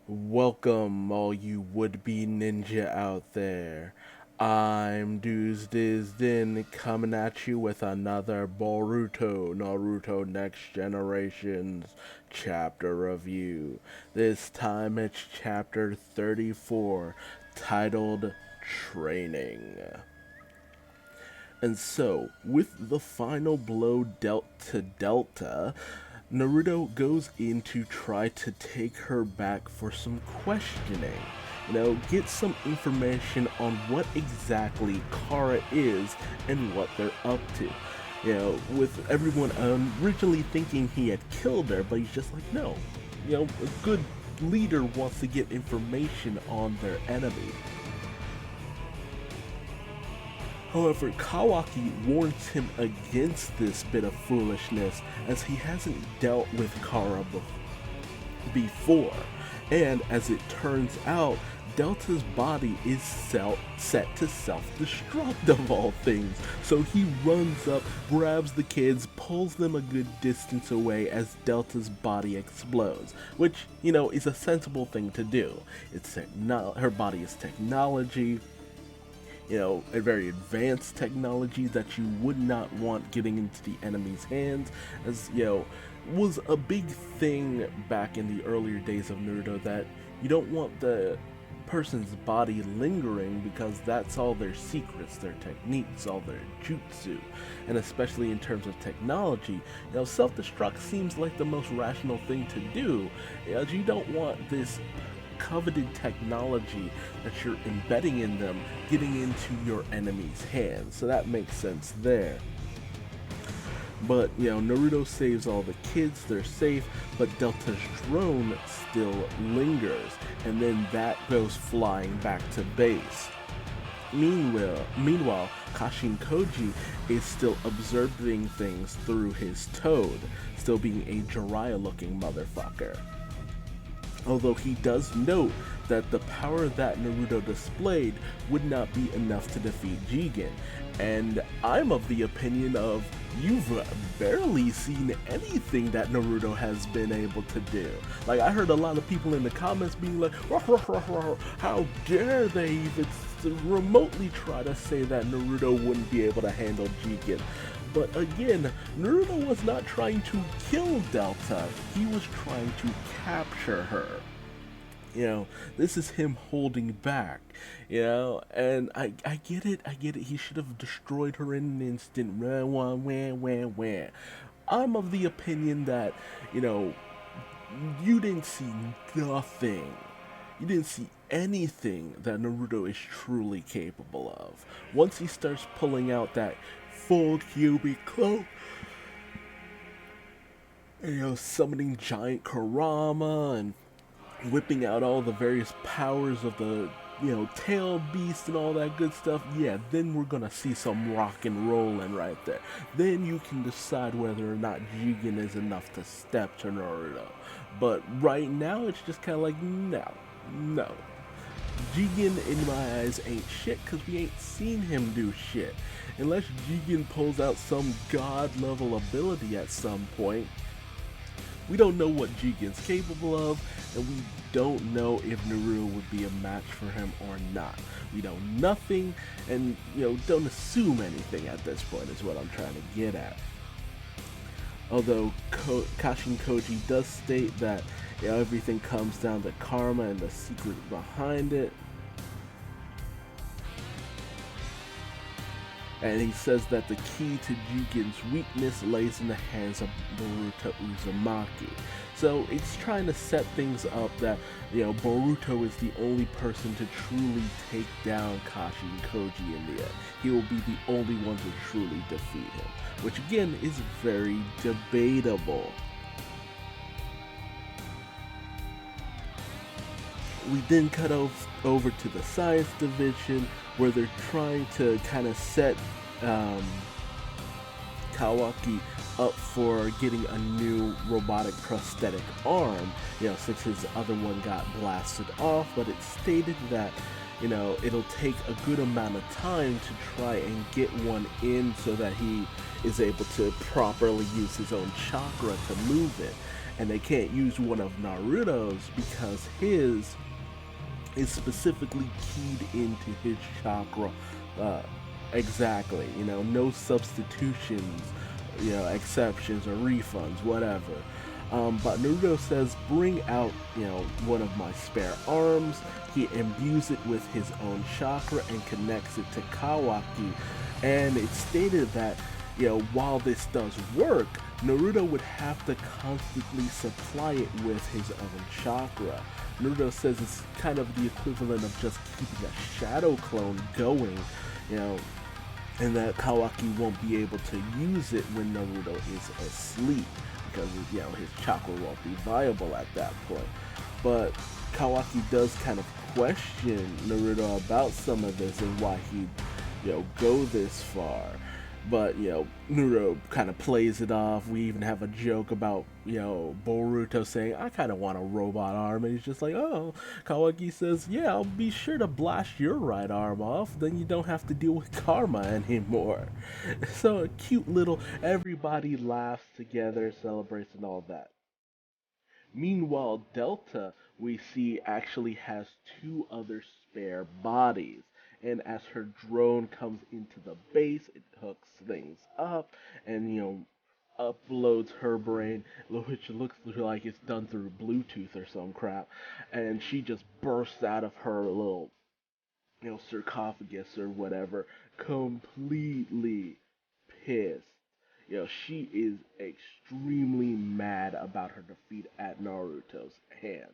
Welcome, all you would-be ninja out there. I'm Duuz-Diz-Din coming at you with another Boruto Naruto Next Generations chapter review. This time it's chapter 34, titled Training. And so, with the final blow dealt to Delta, Naruto goes in to try to take her back for some questioning. Get some information on what exactly Kara is and what they're up to. With everyone originally thinking he had killed her, but he's just like, no. A good leader wants to get information on their enemy. However, Kawaki warns him against this bit of foolishness as he hasn't dealt with Kara before. And as it turns out, Delta's body is set to self-destruct of all things. So he runs up, grabs the kids, pulls them a good distance away as Delta's body explodes. Which, is a sensible thing to do. Her body is technology, a very advanced technology that you would not want getting into the enemy's hands, as, was a big thing back in the earlier days of Naruto, that you don't want the person's body lingering because that's all their secrets, their techniques, all their jutsu. And especially in terms of technology, self-destruct seems like the most rational thing to do, as you don't want this coveted technology that you're embedding in them getting into your enemy's hands. So that makes sense there. But, Naruto saves all the kids, they're safe, but Delta's drone still lingers, and then that goes flying back to base. Meanwhile, Kashin Koji is still observing things through his toad, still being a Jiraiya-looking motherfucker. Although he does note that the power that Naruto displayed would not be enough to defeat Jigen. And I'm of the opinion of, you've barely seen anything that Naruto has been able to do. Like, I heard a lot of people in the comments being like, how dare they even remotely try to say that Naruto wouldn't be able to handle Jigen. But again, Naruto was not trying to kill Delta, he was trying to capture her. This is him holding back, and I get it, he should have destroyed her in an instant, I'm of the opinion that, you didn't see nothing. You didn't see anything that Naruto is truly capable of. Once he starts pulling out that full Kyuubi cloak, summoning giant Kurama and whipping out all the various powers of the, tail beast and all that good stuff, yeah, then we're gonna see some rock and rolling right there. Then you can decide whether or not Jigen is enough to step to Naruto. But right now, it's just kind of like, no. Jigen, in my eyes, ain't shit because we ain't seen him do shit. Unless Jigen pulls out some god-level ability at some point, we don't know what Jigen's capable of, and we don't know if Naruto would be a match for him or not. We know nothing, and, don't assume anything at this point is what I'm trying to get at. Although Kashin Koji does state that everything comes down to karma and the secret behind it. And he says that the key to Jigen's weakness lays in the hands of Boruto Uzumaki. So it's trying to set things up that, Boruto is the only person to truly take down Kashin Koji in the end. He will be the only one to truly defeat him, which again is very debatable. We then cut over to the science division, where they're trying to kind of set Kawaki up for getting a new robotic prosthetic arm, since his other one got blasted off, but it's stated that, it'll take a good amount of time to try and get one in so that he is able to properly use his own chakra to move it. and they can't use one of Naruto's because his is specifically keyed into his chakra. Exactly, no substitutions, exceptions or refunds, whatever. But Naruto says, bring out, one of my spare arms. He imbues it with his own chakra and connects it to Kawaki. And it's stated that, while this does work, Naruto would have to constantly supply it with his own chakra. Naruto says it's kind of the equivalent of just keeping a shadow clone going, and that Kawaki won't be able to use it when Naruto is asleep, because his chakra won't be viable at that point. But Kawaki does kind of question Naruto about some of this and why he'd go this far. But Naruto kind of plays it off. We even have a joke about Boruto saying, I kind of want a robot arm, and he's just like, oh. Kawaki says, yeah, I'll be sure to blast your right arm off, then you don't have to deal with karma anymore. So a cute little, everybody laughs together, celebrates and all that. Meanwhile, Delta, we see, actually has two other spare bodies. And as her drone comes into the base, it hooks things up and, uploads her brain, which looks like it's done through Bluetooth or some crap. And she just bursts out of her little, sarcophagus or whatever, completely pissed. She is extremely mad about her defeat at Naruto's hands.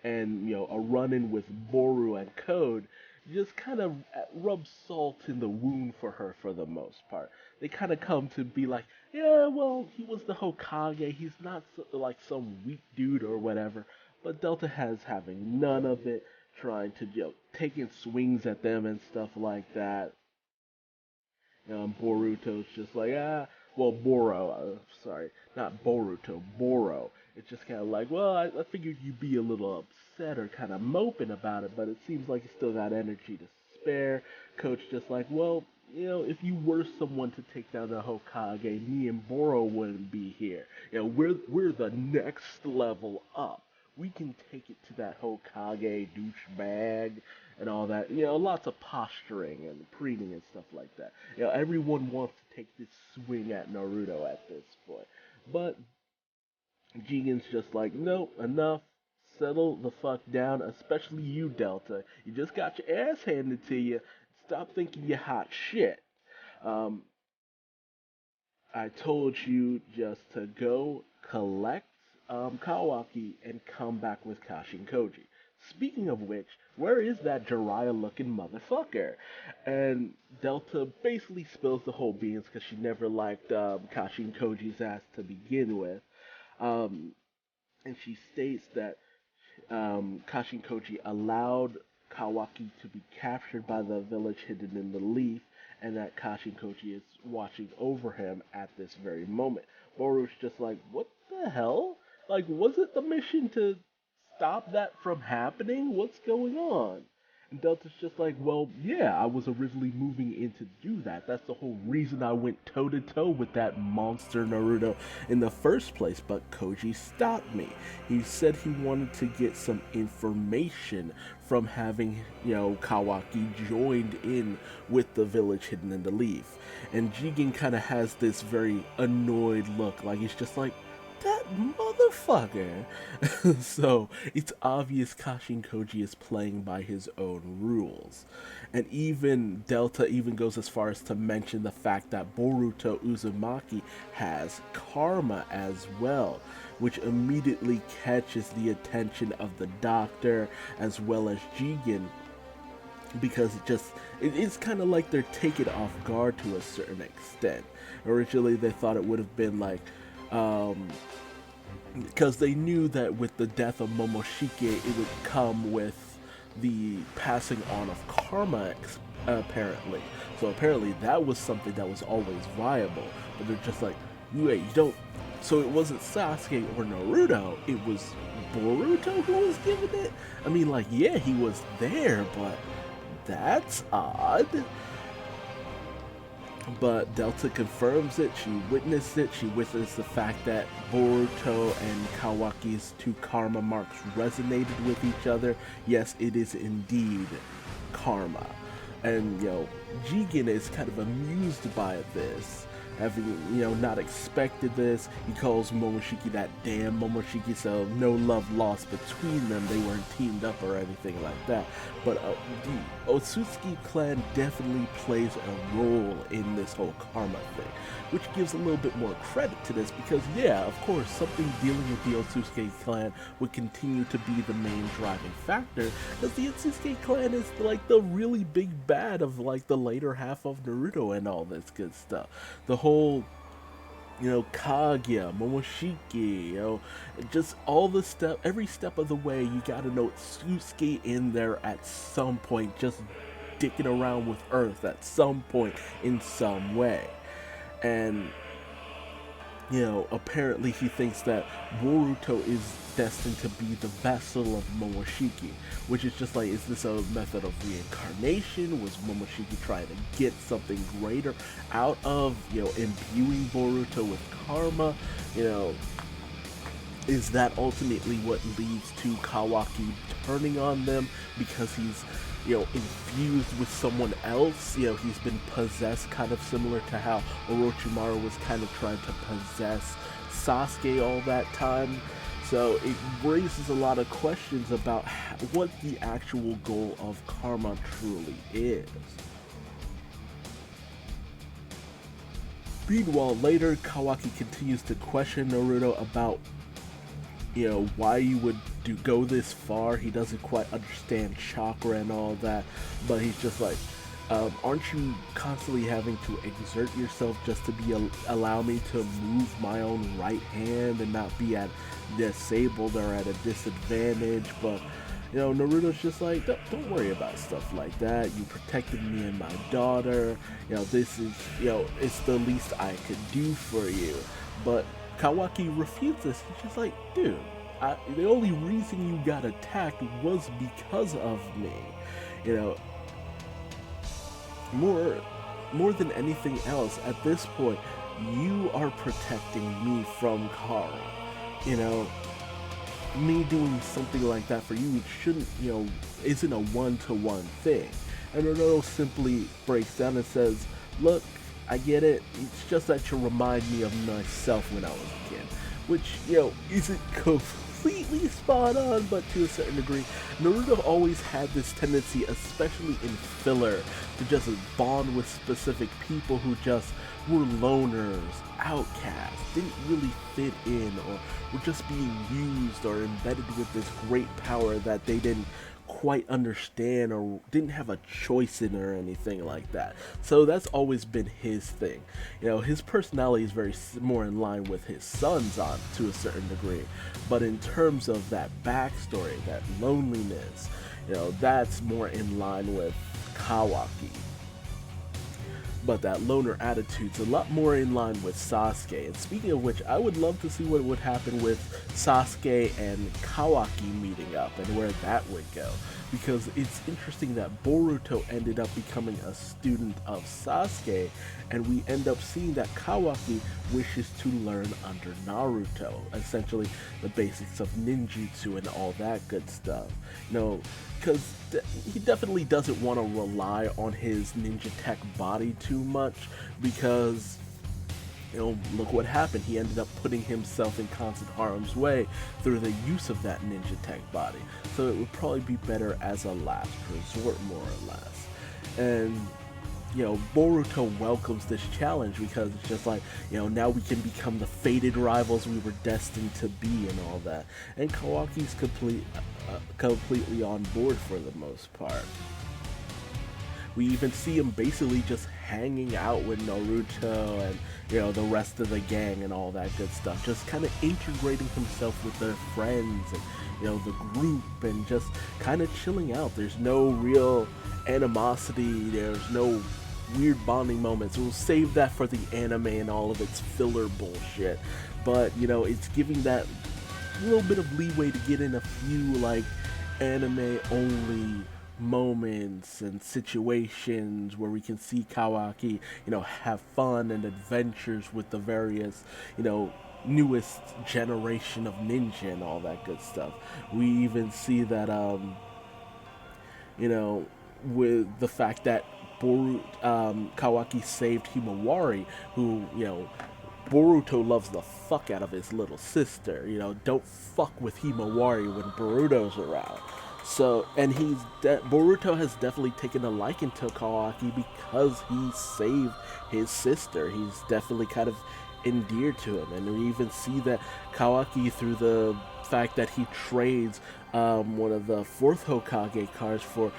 And, a run-in with Boru and Code just kind of rubs salt in the wound for her for the most part. They kind of come to be like, yeah, well, he was the Hokage. He's not like some weak dude or whatever. But Delta has having none of it, trying to, taking swings at them and stuff like that. Boruto's just like, well, sorry, not Boruto, Boro. It's just kind of like, well, I figured you'd be a little upset or kind of moping about it, but it seems like you still got energy to spare. Coach just like, well, if you were someone to take down the Hokage, me and Boro wouldn't be here. We're the next level up. We can take it to that Hokage douchebag and all that. Lots of posturing and preening and stuff like that. Everyone wants to take this swing at Naruto at this point. But Jigen's just like, nope, enough. Settle the fuck down, especially you, Delta. You just got your ass handed to you. Stop thinking you're hot shit. Um, I told you just to go collect Kawaki and come back with Kashin Koji. Speaking of which, where is that Jiraiya looking motherfucker? And Delta basically spills the whole beans because she never liked Kashin Koji's ass to begin with. Um, and she states that Kashin Koji allowed Kawaki to be captured by the village hidden in the leaf, and that Kashin Koji is watching over him at this very moment. Boru's just like, what the hell? Like, was it the mission to stop that from happening? What's going on? And Delta's just like, well, yeah, I was originally moving in to do that. That's the whole reason I went toe to toe with that monster Naruto in the first place. But Koji stopped me. He said he wanted to get some information from having, Kawaki joined in with the village hidden in the leaf. And Jigen kind of has this very annoyed look, like he's just like, that motherfucker. So it's obvious Kashin Koji is playing by his own rules. And even Delta even goes as far as to mention the fact that Boruto Uzumaki has karma as well, which immediately catches the attention of the doctor as well as Jigen, because it's kind of like they're taken off guard to a certain extent. Originally they thought it would have been like, because they knew that with the death of Momoshiki, it would come with the passing on of karma, apparently. So apparently that was something that was always viable. But they're just like, wait, you don't... So it wasn't Sasuke or Naruto, it was Boruto who was given it? I mean, like, yeah, he was there, but that's odd. But Delta confirms it, she witnessed it, she witnessed the fact that Boruto and Kawaki's two karma marks resonated with each other. Yes, it is indeed karma. And, Jigen is kind of amused by this, having, not expected this. He calls Momoshiki that damn Momoshiki, so no love lost between them. They weren't teamed up or anything like that. But the Otsutsuki clan definitely plays a role in this whole karma thing, which gives a little bit more credit to this because, yeah, of course, something dealing with the Otsutsuki clan would continue to be the main driving factor, because the Otsutsuki clan is like the really big bad of like the later half of Naruto and all this good stuff. The whole Kaguya, Momoshiki, just all the every step of the way, you gotta know Tsusuke in there at some point, just dicking around with Earth at some point in some way. And, apparently he thinks that Boruto is destined to be the vessel of Momoshiki, which is just like, is this a method of reincarnation? Was Momoshiki trying to get something greater out of, imbuing Boruto with karma? Is that ultimately what leads to Kawaki turning on them because he's, infused with someone else? He's been possessed, kind of similar to how Orochimaru was kind of trying to possess Sasuke all that time. So it raises a lot of questions about what the actual goal of karma truly is. Meanwhile, later, Kawaki continues to question Naruto about, why you would go this far. He doesn't quite understand chakra and all that, but he's just like, aren't you constantly having to exert yourself just to allow me to move my own right hand and not be disabled or at a disadvantage? But Naruto's just like, don't worry about stuff like that. You protected me and my daughter. This is, it's the least I could do for you. But Kawaki refutes this. He's just like, dude, the only reason you got attacked was because of me. More than anything else, at this point, you are protecting me from Kara. Me doing something like that for you shouldn't, isn't a one-to-one thing. And Naruto simply breaks down and says, look, I get it, it's just that you remind me of myself when I was a kid. Which, isn't completely spot on, but to a certain degree. Naruto always had this tendency, especially in filler, to just bond with specific people who just were loners, outcasts, didn't really fit in, or were just being used or embedded with this great power that they didn't quite understand or didn't have a choice in or anything like that. So that's always been his thing. His personality is very more in line with his son's to a certain degree, but in terms of that backstory, that loneliness, that's more in line with Kawaki. But that loner attitude's a lot more in line with Sasuke. And speaking of which, I would love to see what would happen with Sasuke and Kawaki meeting up and where that would go. Because it's interesting that Boruto ended up becoming a student of Sasuke, and we end up seeing that Kawaki wishes to learn under Naruto, essentially the basics of ninjutsu and all that good stuff. Because he definitely doesn't want to rely on his ninja tech body too much, because look what happened. He ended up putting himself in constant harm's way through the use of that ninja tech body. So it would probably be better as a last resort, more or less. And Boruto welcomes this challenge because it's just like, now we can become the fated rivals we were destined to be and all that. And Kawaki's completely on board for the most part. We even see him basically just hanging out with Naruto and, the rest of the gang and all that good stuff. Just kind of integrating himself with their friends and, the group, and just kind of chilling out. There's no real animosity. There's no weird bonding moments. We'll save that for the anime and all of its filler bullshit. But, it's giving that little bit of leeway to get in a few, like, anime-only moments and situations where we can see Kawaki, have fun and adventures with the various, newest generation of ninja and all that good stuff. We even see that, with the fact that Kawaki saved Himawari, who, Boruto loves the fuck out of his little sister. Don't fuck with Himawari when Boruto's around. So, and Boruto has definitely taken a liking to Kawaki because he saved his sister. He's definitely kind of endeared to him, and we even see that Kawaki through the fact that he trades one of the fourth Hokage cards for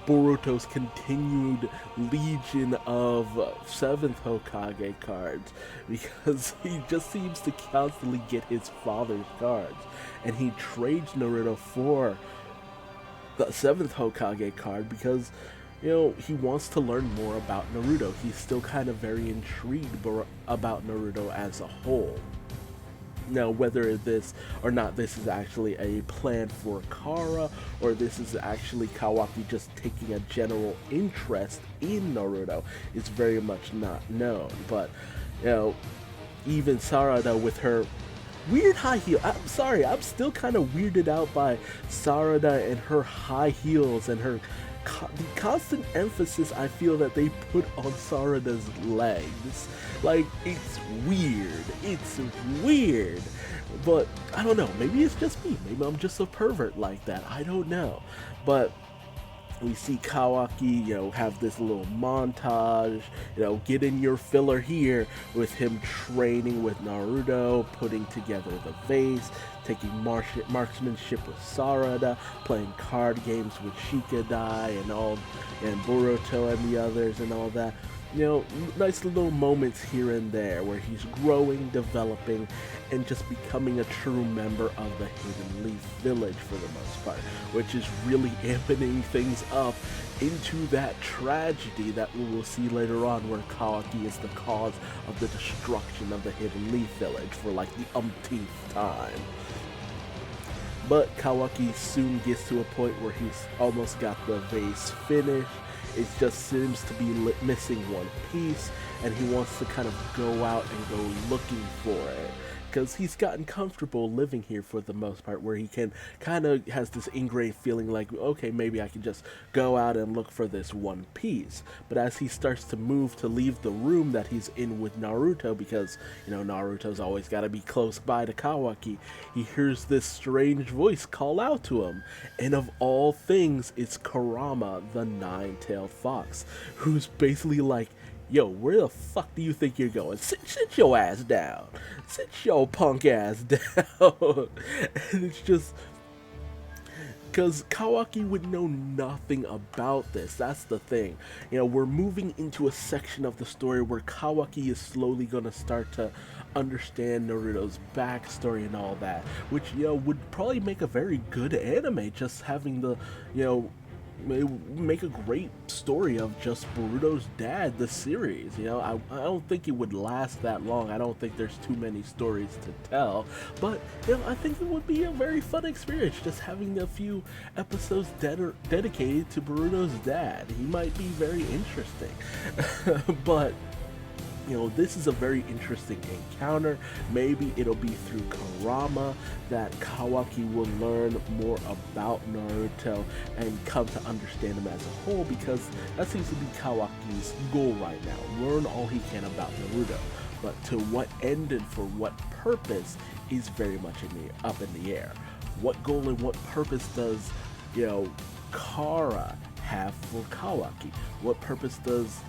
Boruto's continued legion of seventh Hokage cards, because he just seems to constantly get his father's cards, and he trades Naruto for the seventh Hokage card because he wants to learn more about Naruto. He's still kind of very intrigued about Naruto as a whole. Now, whether this or not this is actually a plan for Kara, or this is actually Kawaki just taking a general interest in Naruto, is very much not known. But, even Sarada with her weird high heel. I'm sorry, I'm still kind of weirded out by Sarada and her high heels and her the constant emphasis I feel that they put on Sarada's legs. Like, it's weird, but I don't know, maybe it's just me, maybe I'm just a pervert like that, I don't know. But we see Kawaki, have this little montage, get in your filler here with him training with Naruto, putting together the vase, taking marksmanship with Sarada, playing card games with Shikadai and Boruto and the others and all that. Nice little moments here and there where he's growing, developing, and just becoming a true member of the Hidden Leaf Village for the most part, which is really amping things up into that tragedy that we will see later on, where Kawaki is the cause of the destruction of the Hidden Leaf Village for like the umpteenth time. But Kawaki soon gets to a point where he's almost got the vase finished. It just seems to be missing one piece, and he wants to kind of go out and go looking for it, because he's gotten comfortable living here for the most part, where he can kind of has this ingrained feeling like, okay, maybe I can just go out and look for this one piece. But as he starts to move to leave the room that he's in with Naruto, because Naruto's always got to be close by to Kawaki, he hears this strange voice call out to him, and of all things, it's Kurama, the nine-tailed fox, who's basically like, yo, where the fuck do you think you're going? Sit your ass down. Sit your punk ass down. And it's just, because Kawaki would know nothing about this. That's the thing. We're moving into a section of the story where Kawaki is slowly going to start to understand Naruto's backstory and all that, which, would probably make a very good anime, just having the, make a great story of just Boruto's dad, the series. I don't think it would last that long. I don't think there's too many stories to tell, but I think it would be a very fun experience just having a few episodes dedicated to Boruto's dad. He might be very interesting. But this is a very interesting encounter. Maybe it'll be through Kurama that Kawaki will learn more about Naruto and come to understand him as a whole, because that seems to be Kawaki's goal right now. Learn all he can about Naruto. But to what end and for what purpose is very much up in the air. What goal and what purpose does, Kara have for Kawaki? What purpose does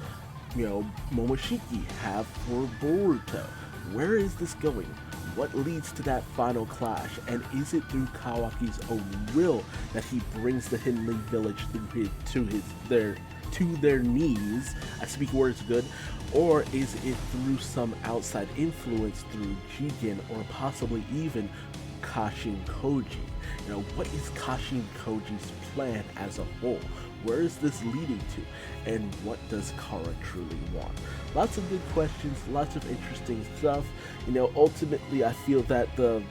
Momoshiki have for Boruto? Where is this going? What leads to that final clash? And is it through Kawaki's own will that he brings the Hidden Leaf Village to their knees? I speak words good. Or is it through some outside influence through Jigen, or possibly even Kashin Koji? What is Kashin Koji's plan as a whole? Where is this leading to? And what does Kara truly want? Lots of good questions, lots of interesting stuff. Ultimately, I feel that the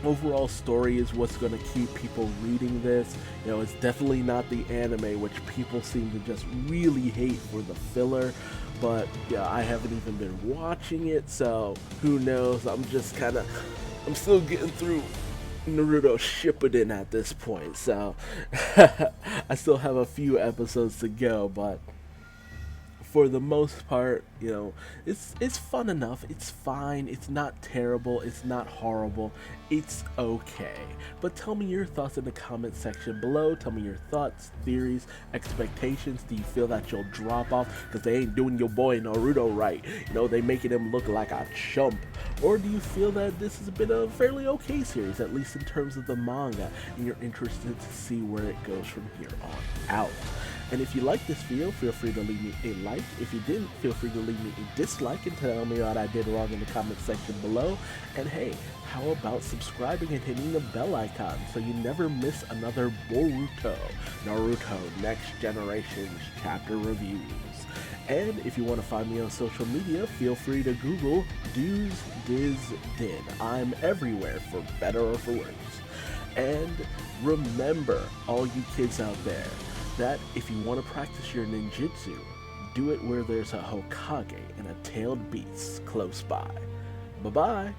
overall story is what's going to keep people reading this. You know, it's definitely not the anime, which people seem to just really hate for the filler. But yeah, I haven't even been watching it, so who knows? I'm still getting through Naruto Shippuden at this point, so I still have a few episodes to go, but for the most part, you know, it's fun enough. It's fine. It's not terrible. It's not horrible. It's okay. But tell me your thoughts in the comment section below. Tell me your thoughts, theories, expectations. Do you feel that you'll drop off because they ain't doing your boy Naruto right? You know, they making him look like a chump. Or do you feel that this has been a fairly okay series, at least in terms of the manga, and you're interested to see where it goes from here on out? And if you like this video, feel free to leave me a like. If you didn't, feel free to leave me a dislike and tell me what I did wrong in the comment section below. And hey, how about subscribing and hitting the bell icon so you never miss another Boruto, Naruto Next Generation's chapter reviews. And if you want to find me on social media, feel free to Google Duuz-Diz-Din. I'm everywhere, for better or for worse. And remember, all you kids out there, that if you want to practice your ninjutsu, do it where there's a Hokage and a tailed beast close by. Bye-bye.